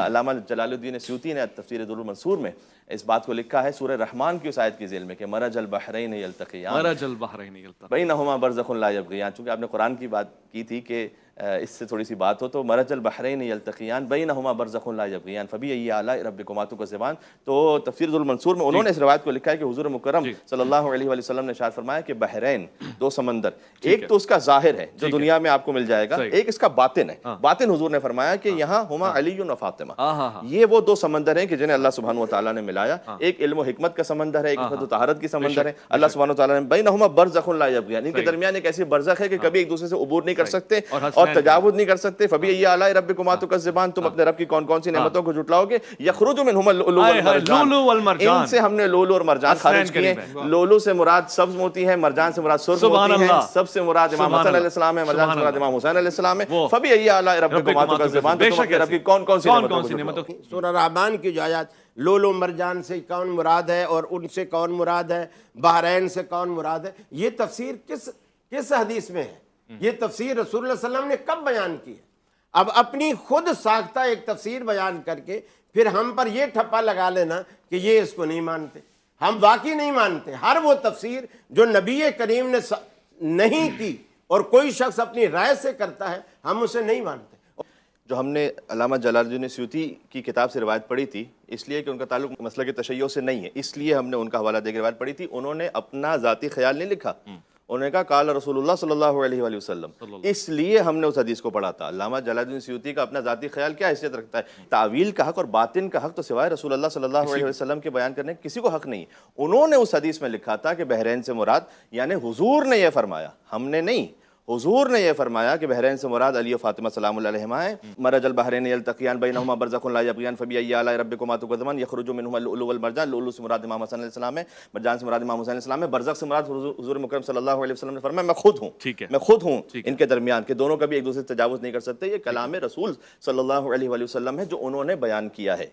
علامہ جلال الدین سیوطی نے تفسیر در المنصور میں اس بات کو لکھا ہے سورہ رحمان کی اس آیت کی ذیل میں کہ مرج البحرین یلتقیان بینہما برزخ لا یبغیان. چونکہ آپ نے قرآن کی بات کی تھی کہ اس سے تھوڑی سی بات ہو تو مرج البحرین یلتقیان بینہما برزخ لا یبغیان فبأی آلاء ربکما تکذبان. تو تفسیر در المنصور میں انہوں نے اس روایت کو لکھا ہے کہ حضور مکرم صلی اللہ علیہ وآلہ وسلم نے ارشاد فرمایا کہ بحرین دو سمندر، ایک تو اس کا ظاہر ہے جو دنیا میں آپ کو مل جائے گا، ایک اس کا باطن ہے. باطن حضور نے فرمایا کہ یہاں ہما علی و فاطمہ، یہ وہ دو سمندر ہیں کہ جنہیں اللہ سبحانہ وتعالیٰ نے ملایا. ایک علم و حکمت کا سمندر ہے، ایک حکمت و طہارت کی سمندر ہے. اللہ سبحانہ وتعالیٰ نے بینہما برزخ لا یبغیان، ان کے درمیان ایک ایسی برزخ ہے کہ کبھی ایک دوسرے سے عبور نہیں کر سکتے اور تجاوز نہیں کر سکتے. فبأی آلاء ربکما تکذبان، تم اپنے رب کی کون کون سی نعمتوں کو جھٹلاؤ گے. یخرج منہما اللؤلؤ والمرجان، ان سے ہم نے لولو اور مرجان خارج کیے. لولو سے مراد سبز موتی ہے، مرجان سے مراد سرخ موتی ہے. سب سے مراد امام حسن علیہ السلام ہے، مرجان سے مراد امام حسین علیہ السلام ہے. فبأی آلاء ربکما تکذبان، تم اپنے رب کی کون کون سی نعمتوں کو. سورہ رحمان کی جو آیات لولو مرجان سے کون مراد ہے اور ان سے کون مراد ہے، بحرین سے کون مراد ہے، یہ تفسیر کس حدیث میں ہے؟ یہ تفسیر رسول اللہ صلی اللہ علیہ وسلم نے کب بیان کی ہے؟ اب اپنی خود ساختہ ایک تفسیر بیان کر کے پھر ہم پر یہ ٹھپا لگا لینا کہ یہ اس کو نہیں مانتے. ہم واقعی نہیں مانتے. ہر وہ تفسیر جو نبی کریم نے نہیں کی اور کوئی شخص اپنی رائے سے کرتا ہے ہم اسے نہیں مانتے. جو ہم نے علامہ جلال الدین سیوطی کی کتاب سے روایت پڑھی تھی اس لیے کہ ان کا تعلق مسلک تشیع سے نہیں ہے، اس لیے ہم نے ان کا حوالہ دے کے روایت پڑھی تھی. انہوں نے اپنا ذاتی خیال نہیں لکھا، انہوں نے کہا قال رسول اللہ صلی اللہ علیہ وآلہ وسلم، اس لیے ہم نے اس حدیث کو پڑھا تھا. علامہ جلال الدین سیوطی کا اپنا ذاتی خیال کیا حیثیت رکھتا ہے؟ تعویل کا حق اور باطن کا حق تو سوائے رسول اللہ صلی اللہ علیہ وسلم کے بیان کرنے کسی کو حق نہیں. انہوں نے اس حدیث میں لکھا تھا کہ بحرین سے مراد، یعنی حضور نے یہ فرمایا، ہم نے نہیں، حضور نے یہ فرمایا کہ بحرین سے مراد علی و فاطمہ سلام اللہ علیہما ہے. مرج البحرین یلتقیان بینہما برزخ لا یبغیان فبأی آلاء ربکما تکذبان یخرج منہما اللؤلؤ والمرجان. لؤلؤ سے مراد امام حسن علیہ السلام ہے، مرجان سے مراد امام حسین علیہ السلام ہے. برزخ سے مراد حضور مکرم صلی اللہ علیہ وسلم نے فرمایا میں خود ہوں ان کے درمیان، کہ دونوں کبھی ایک دوسرے سے تجاوز نہیں کر سکتے. یہ کلام رسول صلی اللہ علیہ وسلم ہے جو انہوں نے بیان کیا ہے.